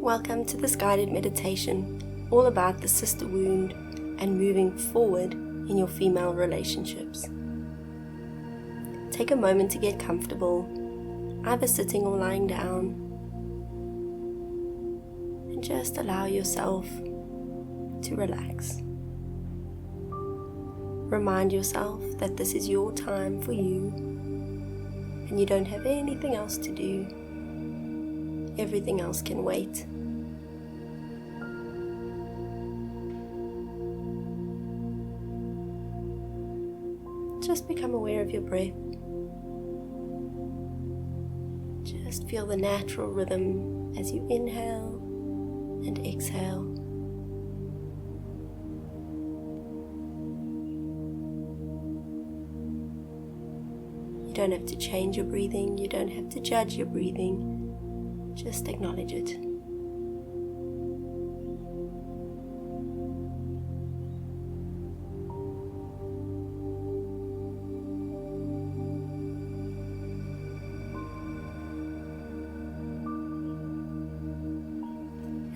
Welcome to this guided meditation, all about the sister wound and moving forward in your female relationships. Take a moment to get comfortable, either sitting or lying down, and just allow yourself to relax. Remind yourself that this is your time for you, and you don't have anything else to do. Everything else can wait. Just become aware of your breath. Just feel the natural rhythm as you inhale and exhale. You don't have to change your breathing, you don't have to judge your breathing, just acknowledge it.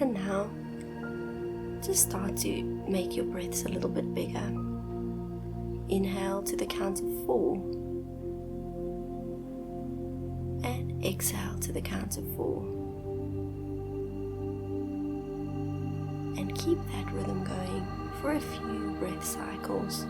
And now, just start to make your breaths a little bit bigger. Inhale to the count of 4. And exhale to the count of 4. And keep that rhythm going for a few breath cycles.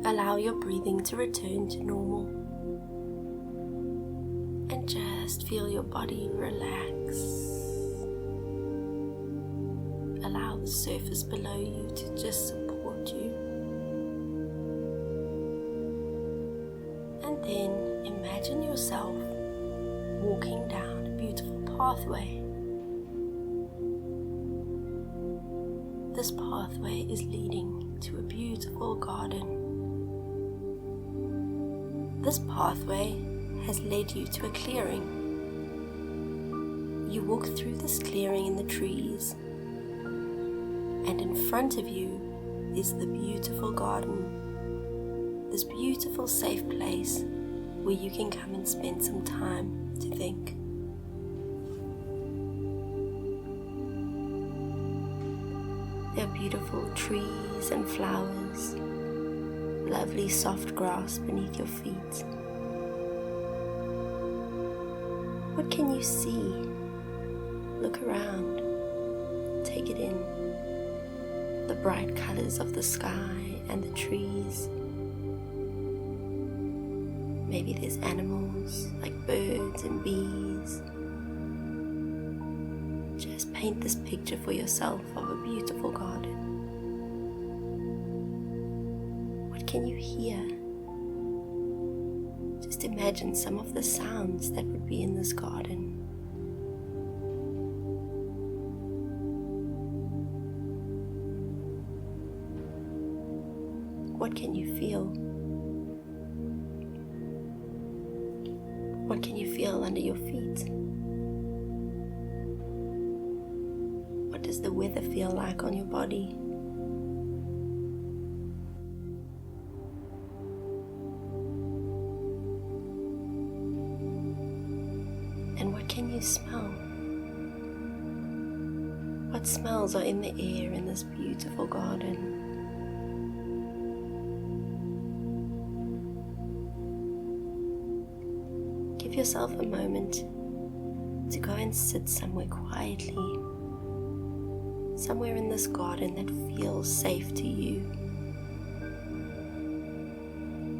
Allow your breathing to return to normal and just feel your body relax. Allow the surface below you to just support you. And then imagine yourself walking down a beautiful pathway. This pathway is leading to a beautiful garden. This pathway has led you to a clearing. You walk through this clearing in the trees, and in front of you is the beautiful garden, this beautiful safe place where you can come and spend some time to think. There are beautiful trees and flowers, lovely soft grass beneath your feet. What can you see? Look around, take it in. The bright colors of the sky and the trees. Maybe there's animals like birds and bees. Just paint this picture for yourself of a beautiful garden. Can you hear? Just imagine some of the sounds that would be in this garden. What can you feel? What can you feel under your feet? What does the weather feel like on your body? And what can you smell? What smells are in the air in this beautiful garden? Give yourself a moment to go and sit somewhere quietly, somewhere in this garden that feels safe to you.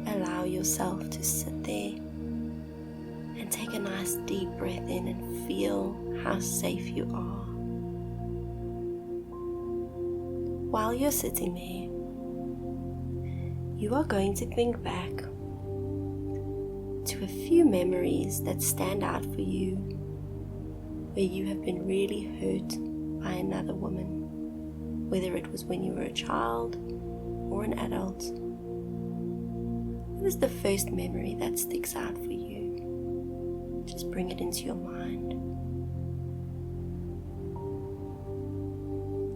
Allow yourself to sit there and take a nice deep breath in and feel how safe you are. While you're sitting there, you are going to think back to a few memories that stand out for you where you have been really hurt by another woman, whether it was when you were a child or an adult. What is the first memory that sticks out for you? Just bring it into your mind.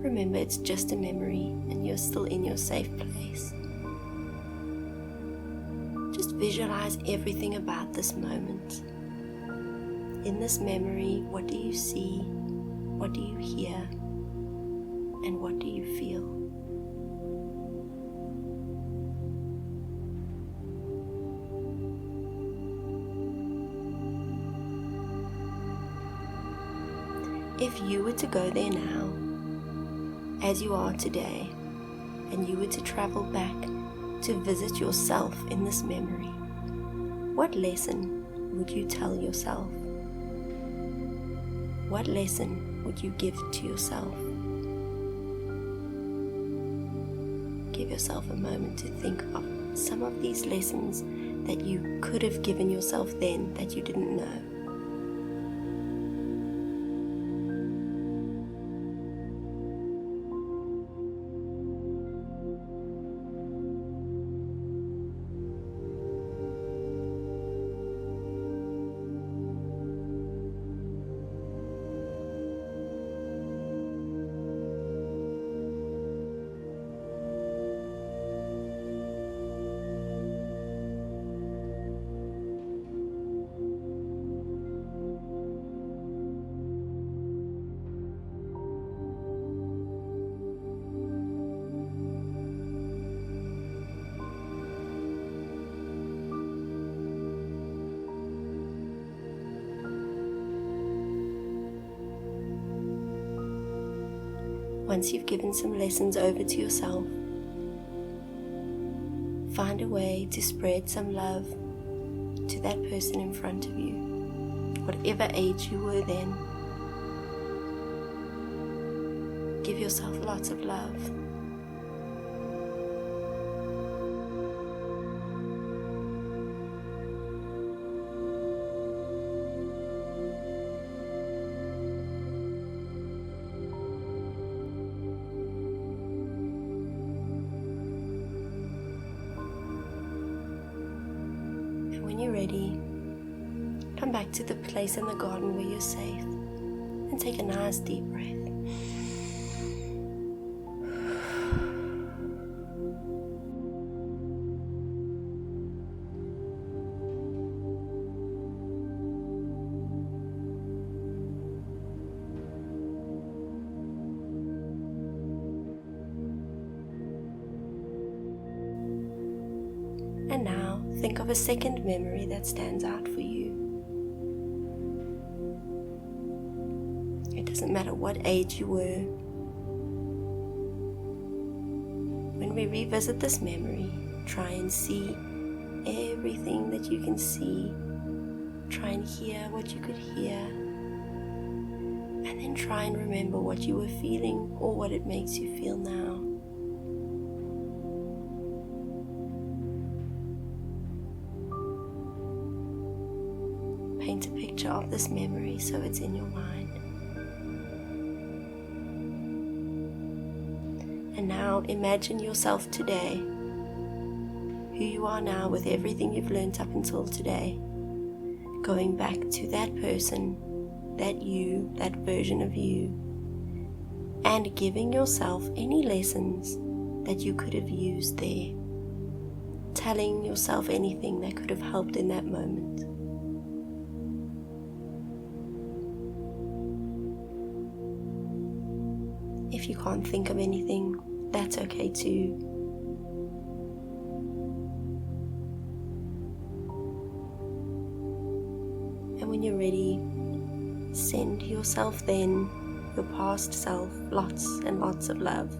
Remember, it's just a memory and you're still in your safe place. Just visualize everything about this moment. In this memory, what do you see? What do you hear? And what do you feel? If you were to go there now, as you are today, and you were to travel back to visit yourself in this memory, what lesson would you tell yourself? What lesson would you give to yourself? Give yourself a moment to think of some of these lessons that you could have given yourself then that you didn't know. Once you've given some lessons over to yourself, find a way to spread some love to that person in front of you, whatever age you were then. Give yourself lots of love. When you're ready, come back to the place in the garden where you're safe and take a nice deep breath. And now, think of a second memory that stands out for you. It doesn't matter what age you were. When we revisit this memory, try and see everything that you can see. Try and hear what you could hear. And then try and remember what you were feeling or what it makes you feel now. Paint a picture of this memory so it's in your mind. And now imagine yourself today, who you are now with everything you've learned up until today, going back to that person, that you, that version of you, and giving yourself any lessons that you could have used there, telling yourself anything that could have helped in that moment. If you can't think of anything, that's okay too. And when you're ready, send yourself then, your past self, lots and lots of love.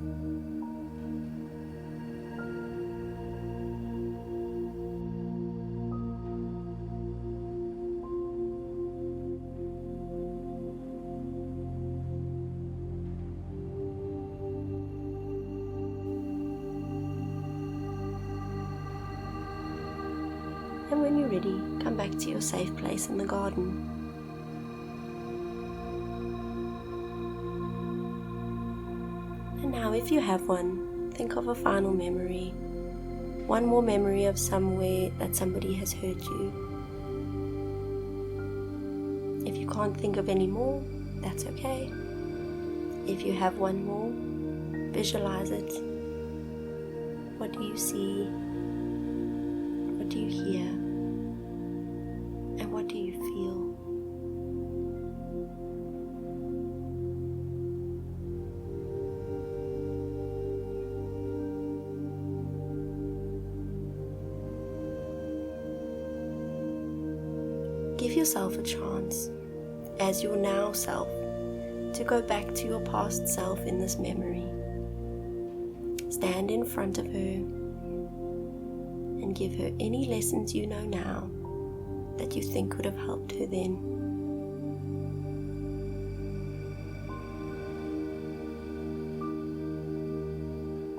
And when you're ready, come back to your safe place in the garden. And now, if you have one, think of a final memory. One more memory of somewhere that somebody has hurt you. If you can't think of any more, that's okay. If you have one more, visualize it. What do you see? What do you hear? And what do you feel? Give yourself a chance, as your now self, to go back to your past self in this memory. Stand in front of her and give her any lessons you know now that you think could have helped her then.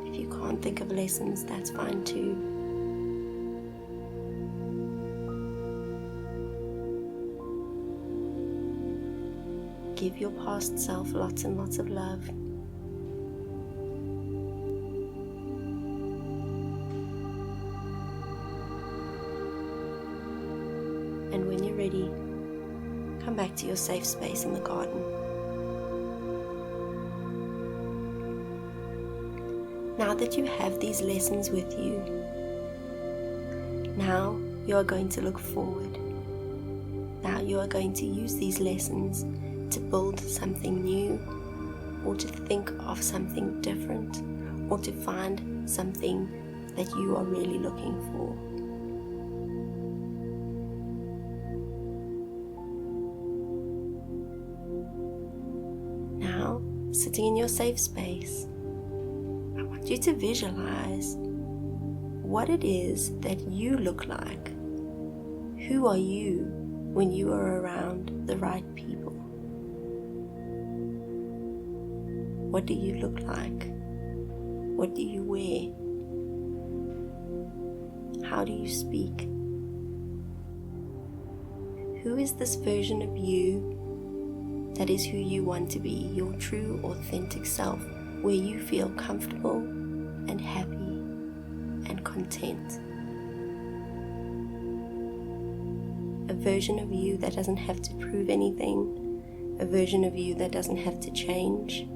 If you can't think of lessons, that's fine too. Give your past self lots and lots of love. And when you're ready, come back to your safe space in the garden. Now that you have these lessons with you, now you are going to look forward. Now you are going to use these lessons to build something new, or to think of something different, or to find something that you are really looking for. Now, sitting in your safe space, I want you to visualize what it is that you look like. Who are you when you are around the right people? What do you look like? What do you wear? How do you speak? Who is this version of you that is who you want to be, your true, authentic self, where you feel comfortable and happy and content? A version of you that doesn't have to prove anything, a version of you that doesn't have to change.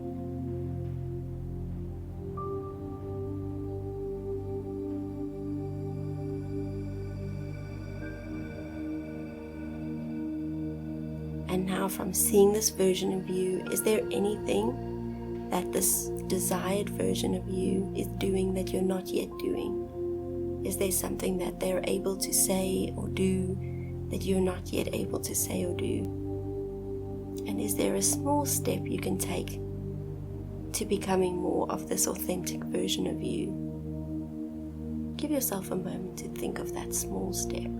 And now, from seeing this version of you, is there anything that this desired version of you is doing that you're not yet doing? Is there something that they're able to say or do that you're not yet able to say or do? And is there a small step you can take to becoming more of this authentic version of you? Give yourself a moment to think of that small step.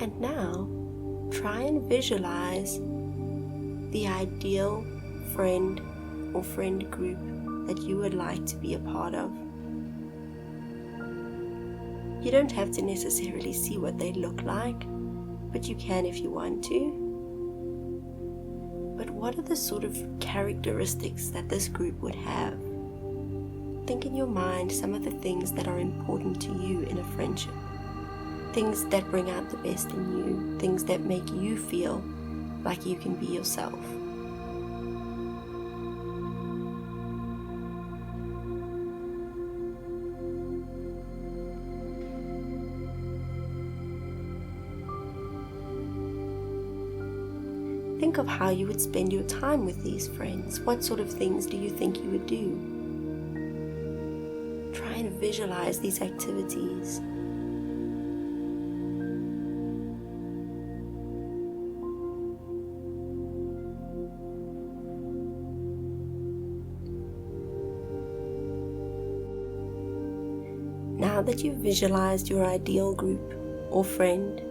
And now, try and visualize the ideal friend or friend group that you would like to be a part of. You don't have to necessarily see what they look like, but you can if you want to. But what are the sort of characteristics that this group would have? Think in your mind some of the things that are important to you in a friendship. Things that bring out the best in you, things that make you feel like you can be yourself. Think of how you would spend your time with these friends. What sort of things do you think you would do? Try and visualize these activities. Now that you've visualized your ideal group or friend,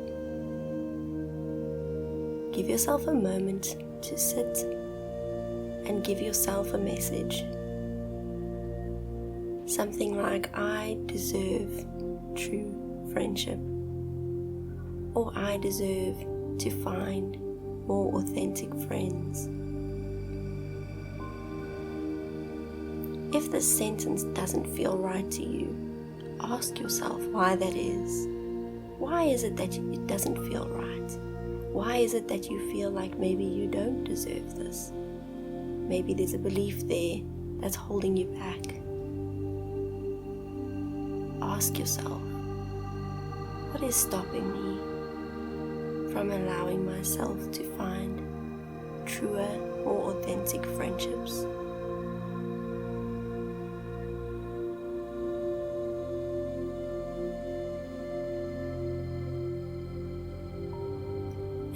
give yourself a moment to sit and give yourself a message. Something like, I deserve true friendship. or I deserve to find more authentic friends. If this sentence doesn't feel right to you, ask yourself why that is. Why is it that it doesn't feel right? Why is it that you feel like maybe you don't deserve this? Maybe there's a belief there that's holding you back. Ask yourself, what is stopping me from allowing myself to find truer, more authentic friendships?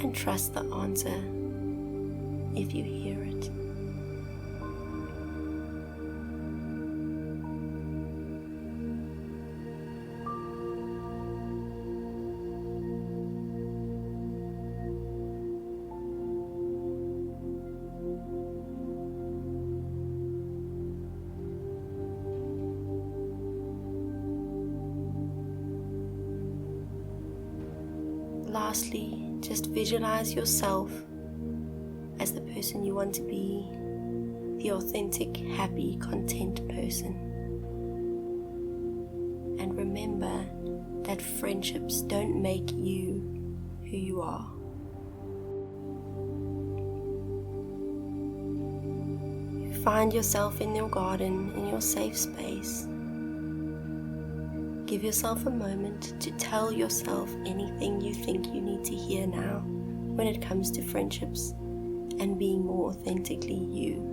And trust the answer if you hear it. Lastly, just visualize yourself as the person you want to be, the authentic, happy, content person. And remember that friendships don't make you who you are. You find yourself in your garden, in your safe space. Give yourself a moment to tell yourself anything you think you need to hear now when it comes to friendships and being more authentically you.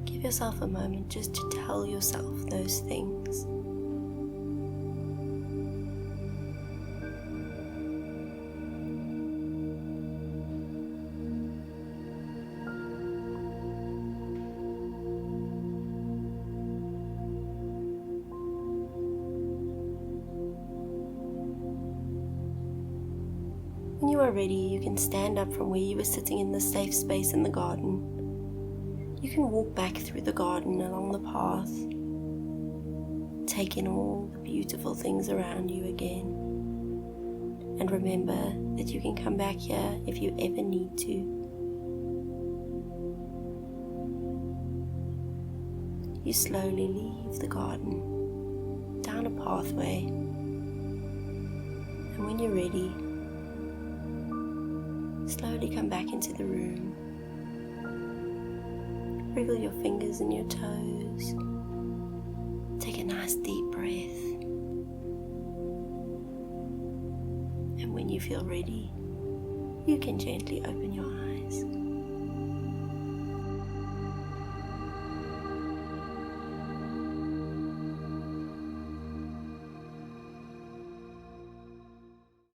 Give yourself a moment just to tell yourself those things. When you are ready, you can stand up from where you were sitting in the safe space in the garden. You can walk back through the garden along the path, take in all the beautiful things around you again. And remember that you can come back here if you ever need to. You slowly leave the garden, down a pathway, and when you're ready, slowly come back into the room. Wriggle your fingers and your toes. Take a nice deep breath. And when you feel ready, you can gently open your eyes.